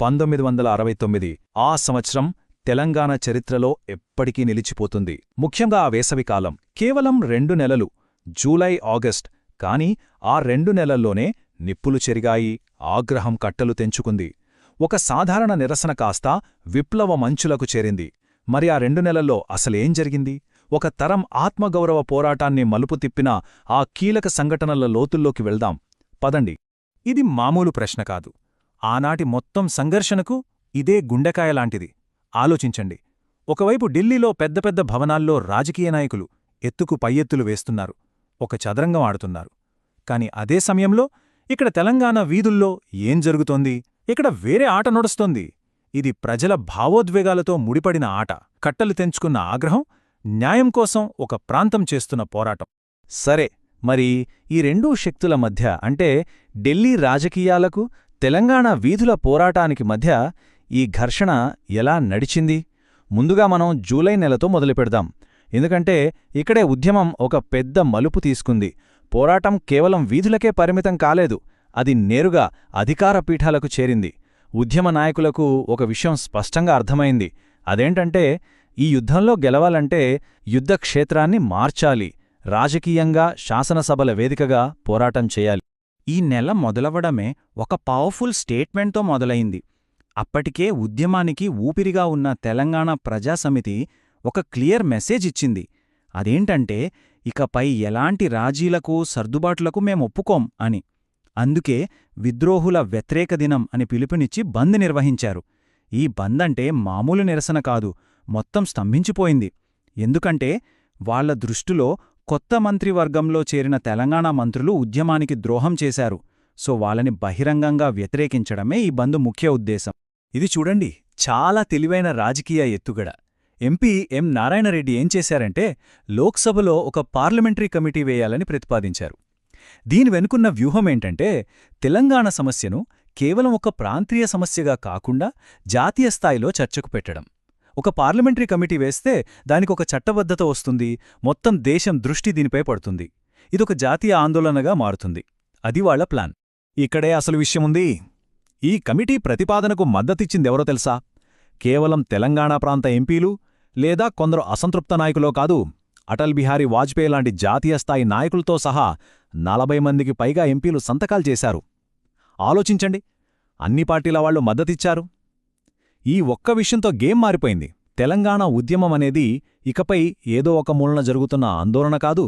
1969 ఆ సంవత్సరం తెలంగాణ చరిత్రలో ఎప్పటికీ నిలిచిపోతుంది. ముఖ్యంగా ఆ వేసవికాలం కేవలం 2 నెలలు, జూలై ఆగస్ట్. కాని ఆ 2 నెలల్లోనే నిప్పులు చెరిగాయి, ఆగ్రహం కట్టలు తెంచుకుంది. ఒక సాధారణ నిరసన కాస్తా విప్లవ మంచులకు చేరింది. మరి ఆ 2 నెలల్లో అసలేం జరిగింది? ఒక తరం ఆత్మగౌరవ పోరాటాన్ని మలుపు తిప్పిన ఆ కీలక సంఘటనల లోతుల్లోకి వెళ్దాం పదండి. ఇది మామూలు ప్రశ్న కాదు. ఆనాటి మొత్తం సంఘర్షణకు ఇదే గుండెకాయలాంటిది. ఆలోచించండి. ఒకవైపు ఢిల్లీలో పెద్ద పెద్ద భవనాల్లో రాజకీయ నాయకులు ఎత్తుకు పై ఎత్తులు వేస్తున్నారు, ఒక చదరంగం ఆడుతున్నారు. కాని అదే సమయంలో ఇక్కడ తెలంగాణ వీధుల్లో ఏం జరుగుతోంది? ఇక్కడ వేరే ఆట నడుస్తోంది. ఇది ప్రజల భావోద్వేగాలతో ముడిపడిన ఆట. కట్టలు తెంచుకున్న ఆగ్రహం, న్యాయం కోసం ఒక ప్రాంతం చేస్తున్న పోరాటం. సరే, మరి ఈ రెండూ శక్తుల మధ్య, అంటే ఢిల్లీ రాజకీయాలకు, తెలంగాణ వీధుల పోరాటానికి మధ్య ఈ ఘర్షణ ఎలా నడిచింది? ముందుగా మనం జూలై నెలతో మొదలుపెడదాం. ఎందుకంటే ఇక్కడే ఉద్యమం ఒక పెద్ద మలుపు తీసుకుంది. పోరాటం కేవలం వీధులకే పరిమితం కాలేదు, అది నేరుగా అధికార పీఠాలకు చేరింది. ఉద్యమ నాయకులకు ఒక విషయం స్పష్టంగా అర్థమైంది. అదేంటంటే ఈ యుద్ధంలో గెలవాలంటే యుద్ధక్షేత్రాన్ని మార్చాలి, రాజకీయంగా శాసనసభల వేదికగా పోరాటం చేయాలి. ఈ నెల మొదలవడమే ఒక పవర్ఫుల్ స్టేట్మెంట్తో మొదలైంది. అప్పటికే ఉద్యమానికి ఊపిరిగా ఉన్న తెలంగాణ ప్రజాసమితి ఒక క్లియర్ మెసేజ్ ఇచ్చింది. అదేంటంటే ఇకపై ఎలాంటి రాజీలకు, సర్దుబాట్లకు మేమొప్పుకోం అని. అందుకే విద్రోహుల వ్యతిరేక దినం అని పిలుపునిచ్చి బంద్ నిర్వహించారు. ఈ బంద్ అంటే మామూలు నిరసన కాదు, మొత్తం స్తంభించిపోయింది. ఎందుకంటే వాళ్ల దృష్టిలో కొత్త మంత్రివర్గంలో చేరిన తెలంగాణ మంత్రులు ఉద్యమానికి ద్రోహం చేశారు. సో వాళ్ళని బహిరంగంగా వ్యతిరేకించడమే ఈ బంద్ ముఖ్య ఉద్దేశం. ఇది చూడండి, చాలా తెలివైన రాజకీయ ఎత్తుగడ. ఎంపీ ఎం నారాయణరెడ్డి ఏం చేశారంటే లోక్సభలో ఒక పార్లమెంటరీ కమిటీ వేయాలని ప్రతిపాదించారు. దీని వెనుకున్న వ్యూహమేంటంటే తెలంగాణ సమస్యను కేవలం ఒక ప్రాంతీయ సమస్యగా కాకుండా జాతీయ స్థాయిలో చర్చకు పెట్టడం. ఒక పార్లమెంటరీ కమిటీ వేస్తే దానికొక చట్టబద్ధత వస్తుంది, మొత్తం దేశం దృష్టి దీనిపై పడుతుంది, ఇదొక జాతీయ ఆందోళనగా మారుతుంది. అది వాళ్ల ప్లాన్. ఇక్కడే అసలు విషయముంది. ఈ కమిటీ ప్రతిపాదనకు మద్దతిచ్చిందెవరో తెలుసా? కేవలం తెలంగాణ ప్రాంత ఎంపీలు లేదా కొందరు అసంతృప్త నాయకులో కాదు, అటల్ బిహారీ వాజ్పేయి లాంటి జాతీయ స్థాయి నాయకులతో సహా 40 మందికి పైగా ఎంపీలు సంతకాలు చేశారు. ఆలోచించండి, అన్ని పార్టీల వాళ్లు మద్దతిచ్చారు. ఈ ఒక్క విషయంతో గేమ్ మారిపోయింది. తెలంగాణ ఉద్యమమనేది ఇకపై ఏదో ఒక మూలన జరుగుతున్న ఆందోళన కాదు,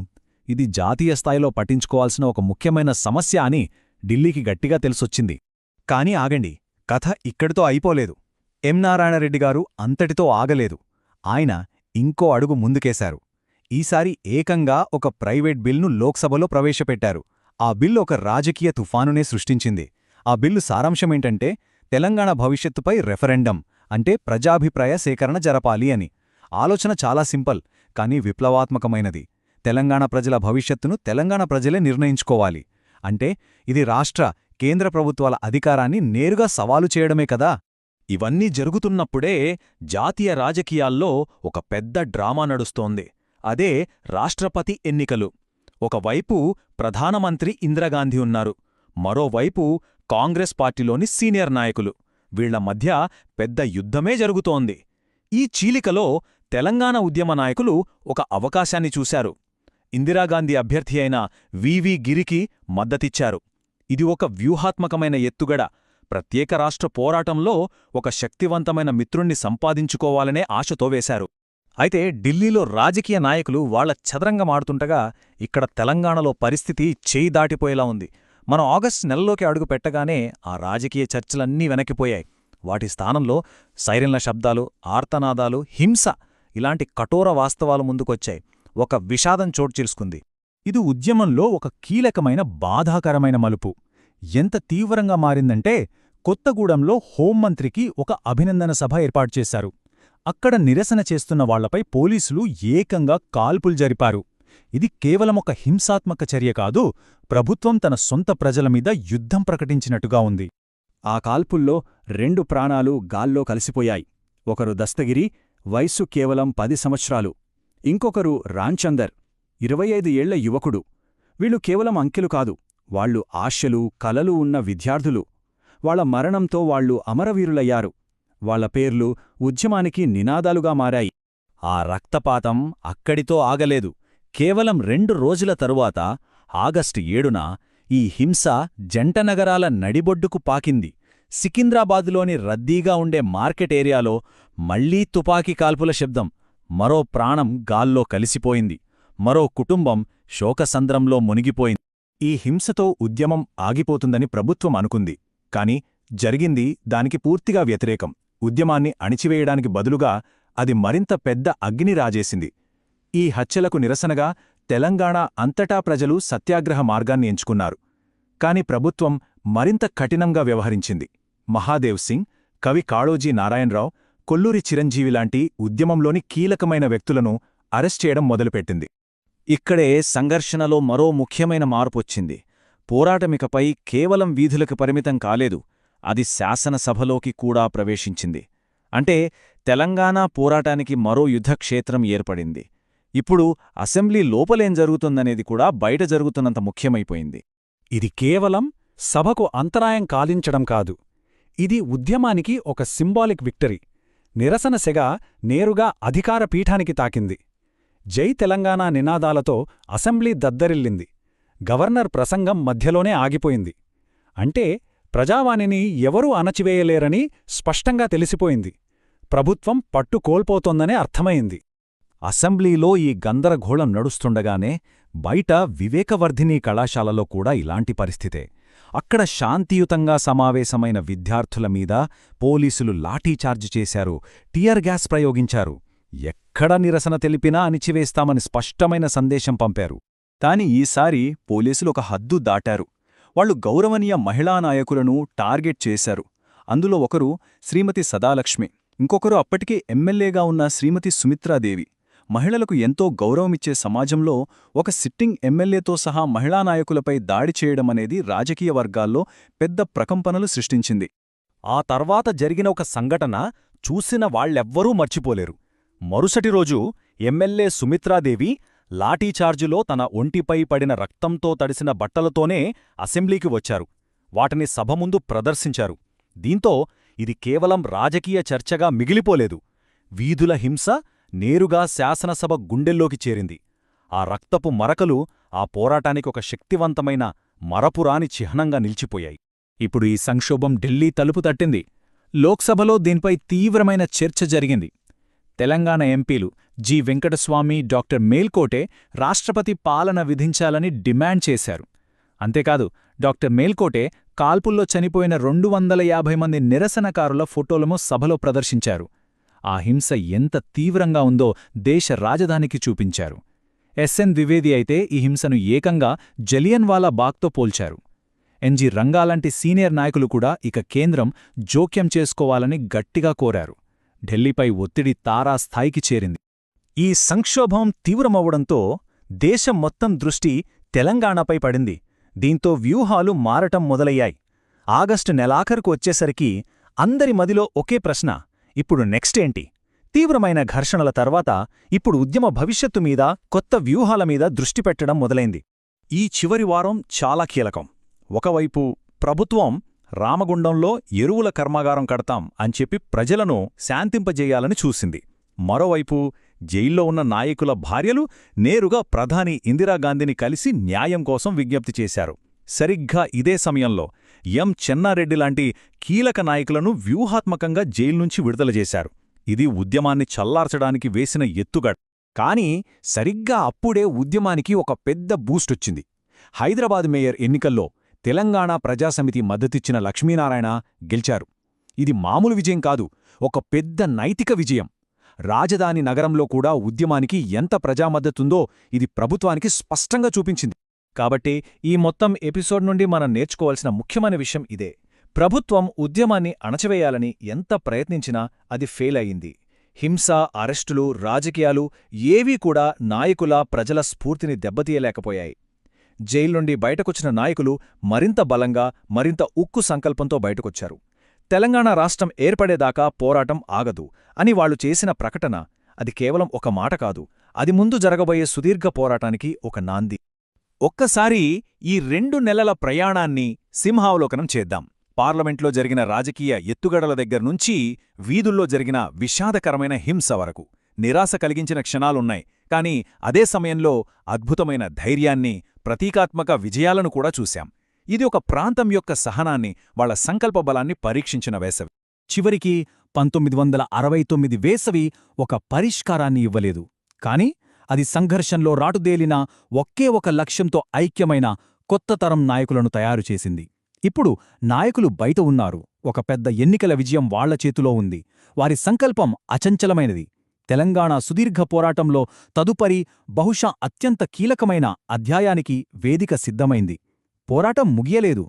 ఇది జాతీయ స్థాయిలో పట్టించుకోవాల్సిన ఒక ముఖ్యమైన సమస్య అని ఢిల్లీకి గట్టిగా తెలిసొచ్చింది. కాని ఆగండి, కథ ఇక్కడితో అయిపోలేదు. ఎం నారాయణరెడ్డి గారు అంతటితో ఆగలేదు. ఆయన ఇంకో అడుగు ముందుకేశారు. ఈసారి ఏకంగా ఒక ప్రైవేట్ బిల్ను లోక్సభలో ప్రవేశపెట్టారు. ఆ బిల్లు ఒక రాజకీయ తుఫానునే సృష్టించింది. ఆ బిల్లు సారాంశమేంటంటే తెలంగాణ భవిష్యత్తుపై రెఫరెండం, అంటే ప్రజాభిప్రాయ సేకరణ జరపాలి అని. ఆలోచన చాలా సింపుల్, కానీ విప్లవాత్మకమైనది. తెలంగాణ ప్రజల భవిష్యత్తును తెలంగాణ ప్రజలే నిర్ణయించుకోవాలి. అంటే ఇది రాష్ట్ర, కేంద్ర ప్రభుత్వాల అధికారాన్ని నేరుగా సవాలు చేయడమే కదా. ఇవన్నీ జరుగుతున్నప్పుడే జాతీయ రాజకీయాల్లో ఒక పెద్ద డ్రామా నడుస్తోంది. అదే రాష్ట్రపతి ఎన్నికలు. ఒకవైపు ప్రధానమంత్రి ఇందిరాగాంధీ ఉన్నారు, మరోవైపు కాంగ్రెస్ పార్టీలోని సీనియర్ నాయకులు. వీళ్ల మధ్య పెద్ద యుద్ధమే జరుగుతోంది. ఈ చీలికలో తెలంగాణ ఉద్యమ నాయకులు ఒక అవకాశాన్ని చూశారు. ఇందిరాగాంధీ అభ్యర్థి అయిన వివి గిరికి మద్దతిచ్చారు. ఇది ఒక వ్యూహాత్మకమైన ఎత్తుగడ. ప్రత్యేక రాష్ట్ర పోరాటంలో ఒక శక్తివంతమైన మిత్రుణ్ణి సంపాదించుకోవాలనే ఆశతో వేశారు. అయితే ఢిల్లీలో రాజకీయ నాయకులు వాళ్ల చదరంగమాడుతుంటగా ఇక్కడ తెలంగాణలో పరిస్థితి చేయి దాటిపోయేలా ఉంది. మనం ఆగస్టు నెలలోకి అడుగు పెట్టగానే ఆ రాజకీయ చర్చలన్నీ వెనక్కిపోయాయి. వాటి స్థానంలో సైరన్ల శబ్దాలు, ఆర్తనాదాలు, హింస ఇలాంటి కఠోర వాస్తవాలు ముందుకొచ్చాయి. ఒక విషాదం చోటుచేసుకుంది. ఇది ఉద్యమంలో ఒక కీలకమైన, బాధాకరమైన మలుపు. ఎంత తీవ్రంగా మారిందంటే కొత్తగూడెంలో హోంమంత్రికి ఒక అభినందన సభ ఏర్పాటు చేశారు. అక్కడ నిరసన చేస్తున్న వాళ్లపై పోలీసులు ఏకంగా కాల్పులు జరిపారు. ఇది కేవలం ఒక హింసాత్మక చర్య కాదు, ప్రభుత్వం తన సొంత ప్రజల మీద యుద్ధం ప్రకటించినట్టుగా ఉంది. ఆ కాల్పుల్లో 2 ప్రాణాలు గాల్లో కలిసిపోయాయి. ఒకరు దస్తగిరి, వయస్సు కేవలం 10 సంవత్సరాలు. ఇంకొకరు రాంచందర్, 25 ఏళ్ల యువకుడు. వీళ్ళు కేవలం అంకెలు కాదు, వాళ్లు ఆశలు, కలలు ఉన్న విద్యార్థులు. వాళ్ళ మరణంతో వాళ్ళు అమరవీరులయ్యారు. వాళ్ళ పేర్లు ఉద్యమానికి నినాదాలుగా మారాయి. ఆ రక్తపాతం అక్కడితో ఆగలేదు. కేవలం 2 రోజుల తరువాత ఆగస్టు 7న ఈ హింస జంటనగరాల నడిబొడ్డుకు పాకింది. సికింద్రాబాదులోని రద్దీగా ఉండే మార్కెట్ ఏరియాలో మళ్లీ తుపాకీ కాల్పుల శబ్దం. మరో ప్రాణం గాల్లో కలిసిపోయింది. మరో కుటుంబం శోకసంద్రంలో మునిగిపోయింది. ఈ హింసతో ఉద్యమం ఆగిపోతుందని ప్రభుత్వం అనుకుంది. కాని జరిగింది దానికి పూర్తిగా వ్యతిరేకం. ఉద్యమాన్ని అణిచివేయడానికి బదులుగా అది మరింత పెద్ద అగ్ని రాజేసింది. ఈ హత్యలకు నిరసనగా తెలంగాణ అంతటా ప్రజలు సత్యాగ్రహ మార్గాన్ని ఎంచుకున్నారు. కాని ప్రభుత్వం మరింత కఠినంగా వ్యవహరించింది. మహాదేవ్ సింగ్, కవి కాళోజీ నారాయణరావు, కొల్లూరి చిరంజీవిలాంటి ఉద్యమంలోని కీలకమైన వ్యక్తులను అరెస్ట్ చేయడం మొదలుపెట్టింది. ఇక్కడే సంఘర్షణలో మరో ముఖ్యమైన మార్పొచ్చింది. పోరాటమికపై కేవలం వీధులకు పరిమితం కాలేదు, అది శాసనసభలోకి కూడా ప్రవేశించింది. అంటే తెలంగాణ పోరాటానికి మరో యుద్ధక్షేత్రం ఏర్పడింది. ఇప్పుడు అసెంబ్లీ లోపలేం జరుగుతుందనేది కూడా బయట జరుగుతున్నంత ముఖ్యమైపోయింది. ఇది కేవలం సభకు అంతరాయం కాలించడం కాదు, ఇది ఉద్యమానికి ఒక సింబాలిక్ విక్టరీ. నిరసన సెగ నేరుగా అధికార పీఠానికి తాకింది. జై తెలంగాణ నినాదాలతో అసెంబ్లీ దద్దరిల్లింది. గవర్నర్ ప్రసంగం మధ్యలోనే ఆగిపోయింది. అంటే ప్రజావాణిని ఎవరూ అణచివేయలేరని స్పష్టంగా తెలిసిపోయింది. ప్రభుత్వం పట్టు కోల్పోతోందనే అర్థమైంది. అసెంబ్లీలో ఈ గందరగోళం నడుస్తుండగానే బయట వివేకవర్ధిని కళాశాలలో కూడా ఇలాంటి పరిస్థితే. అక్కడ శాంతియుతంగా సమావేశమైన విద్యార్థుల మీద పోలీసులు లాఠీచార్జి చేశారు, టియర్ గ్యాస్ ప్రయోగించారు. ఎక్కడ నిరసన తెలిపినా అణిచివేస్తామని స్పష్టమైన సందేశం పంపారు. కాని ఈసారి పోలీసులు ఒక హద్దు దాటారు. వాళ్లు గౌరవనీయ మహిళా నాయకులను టార్గెట్ చేశారు. అందులో ఒకరు శ్రీమతి సదాలక్ష్మి, ఇంకొకరు అప్పటికే ఎమ్మెల్యేగా ఉన్న శ్రీమతి సుమిత్రాదేవి. మహిళలకు ఎంతో గౌరవమిచ్చే సమాజంలో ఒక సిట్టింగ్ ఎమ్మెల్యేతో సహా మహిళా నాయకులపై దాడి చేయడమనేది రాజకీయ వర్గాల్లో పెద్ద ప్రకంపనలు సృష్టించింది. ఆ తర్వాత జరిగిన ఒక సంఘటన చూసిన వాళ్లెవ్వరూ మర్చిపోలేరు. మరుసటి రోజు ఎమ్మెల్యే సుమిత్రాదేవి లాఠీచార్జులో తన ఒంటిపై పడిన రక్తంతో తడిసిన బట్టలతోనే అసెంబ్లీకి వచ్చారు. వాటిని సభ ముందు ప్రదర్శించారు. దీంతో ఇది కేవలం రాజకీయ చర్చగా మిగిలిపోలేదు. వీధుల హింస నేరుగా శాసనసభ గుండెల్లోకి చేరింది. ఆ రక్తపు మరకలు ఆ పోరాటానికి ఒక శక్తివంతమైన మరపురాని చిహ్నంగా నిలిచిపోయాయి. ఇప్పుడు ఈ సంక్షోభం ఢిల్లీ తలుపు తట్టింది. లోక్సభలో దీనిపై తీవ్రమైన చర్చ జరిగింది. తెలంగాణ ఎంపీలు జి వెంకటస్వామి, డాక్టర్ మేల్కోటే రాష్ట్రపతి పాలన విధించాలని డిమాండ్ చేశారు. అంతేకాదు, డాక్టర్ మేల్కోటే కాల్పుల్లో చనిపోయిన 250 మంది నిరసనకారుల ఫోటోలను సభలో ప్రదర్శించారు. ఆ హింస ఎంత తీవ్రంగా ఉందో దేశ రాజధానికి చూపించారు. ఎస్ఎన్ ద్వివేది అయితే ఈ హింసను ఏకంగా జలియన్వాలా బాగ్తో పోల్చారు. ఎన్జి రంగాలాంటి సీనియర్ నాయకులు కూడా ఇక కేంద్రం జోక్యం చేసుకోవాలని గట్టిగా కోరారు. ఢిల్లీపై ఒత్తిడి తారాస్థాయికి చేరింది. ఈ సంక్షోభం తీవ్రమవ్వడంతో దేశం మొత్తం దృష్టి తెలంగాణపై పడింది. దీంతో వ్యూహాలు మారటం మొదలయ్యాయి. ఆగస్టు నెలాఖరుకు వచ్చేసరికి అందరి మదిలో ఒకే ప్రశ్న: ఇప్పుడు నెక్స్ట్ ఏంటి? తీవ్రమైన ఘర్షణల తర్వాత ఇప్పుడు ఉద్యమ భవిష్యత్తు మీద, కొత్త వ్యూహాల మీద దృష్టి పెట్టడం మొదలైంది. ఈ చివరి వారం చాలా కీలకం. ఒకవైపు ప్రభుత్వం రామగుండంలో ఎరువుల కర్మాగారం కడతాం అని చెప్పి ప్రజలను శాంతింపజేయాలని చూసింది. మరోవైపు జైల్లో ఉన్న నాయకుల భార్యలు నేరుగా ప్రధాని ఇందిరాగాంధీని కలిసి న్యాయం కోసం విజ్ఞప్తి చేశారు. సరిగ్గా ఇదే సమయంలో ఎం చెన్నారెడ్డి లాంటి కీలక నాయకులను వ్యూహాత్మకంగా జైల్నుంచి విడుదల చేశారు. ఇది ఉద్యమాన్ని చల్లార్చడానికి వేసిన ఎత్తుగడ. కాని సరిగ్గా అప్పుడే ఉద్యమానికి ఒక పెద్ద బూస్టొచ్చింది. హైదరాబాద్ మేయర్ ఎన్నికల్లో తెలంగాణ ప్రజాసమితి మద్దతిచ్చిన లక్ష్మీనారాయణ గెలిచారు. ఇది మామూలు విజయం కాదు, ఒక పెద్ద నైతిక విజయం. రాజధాని నగరంలో కూడా ఉద్యమానికి ఎంత ప్రజామద్దతుందో ఇది ప్రభుత్వానికి స్పష్టంగా చూపించింది. కాబట్టి ఈ మొత్తం ఎపిసోడ్ నుండి మనం నేర్చుకోవాల్సిన ముఖ్యమైన విషయం ఇదే: ప్రభుత్వం ఉద్యమాన్ని అణచివేయాలని ఎంత ప్రయత్నించినా అది ఫెయిల్ అయింది. హింస, అరెస్టులు, రాజకీయాలు ఏవీ కూడా నాయకుల, ప్రజల స్ఫూర్తిని దెబ్బతీయలేకపోయాయి. జైల్నుండి బయటకొచ్చిన నాయకులు మరింత బలంగా, మరింత ఉక్కు సంకల్పంతో బయటకొచ్చారు. తెలంగాణ రాష్ట్రం ఏర్పడేదాకా పోరాటం ఆగదు అని వాళ్లు చేసిన ప్రకటన, అది కేవలం ఒక మాట కాదు, అది ముందు జరగబోయే సుదీర్ఘ పోరాటానికి ఒక నాంది. ఒక్కసారి ఈ 2 నెలల ప్రయాణాన్ని సింహావలోకనం చేద్దాం. పార్లమెంట్లో జరిగిన రాజకీయ ఎత్తుగడల దగ్గర్నుంచి వీధుల్లో జరిగిన విషాదకరమైన హింస వరకు నిరాశ కలిగించిన క్షణాలున్నాయి. కానీ అదే సమయంలో అద్భుతమైన ధైర్యాన్ని, ప్రతీకాత్మక విజయాలను కూడా చూశాం. ఇది ఒక ప్రాంతం యొక్క సహనాన్ని, వాళ్ల సంకల్ప బలాన్ని పరీక్షించిన వేసవి. చివరికి 1969 వేసవి ఒక పరిష్కారాన్ని ఇవ్వలేదు. కాని అది సంఘర్షంలో రాటుదేలిన ఒకే ఒక లక్ష్యంతో ఐక్యమైన కొత్త తరం నాయకులను తయారుచేసింది. ఇప్పుడు నాయకులు బయట ఉన్నారు. ఒక పెద్ద ఎన్నికల విజయం వాళ్ల చేతిలో ఉంది. వారి సంకల్పం అచంచలమైనది. తెలంగాణ సుదీర్ఘ పోరాటంలో తదుపరి బహుశా అత్యంత కీలకమైన అధ్యాయానికి వేదిక సిద్ధమైంది. పోరాటం ముగియలేదు.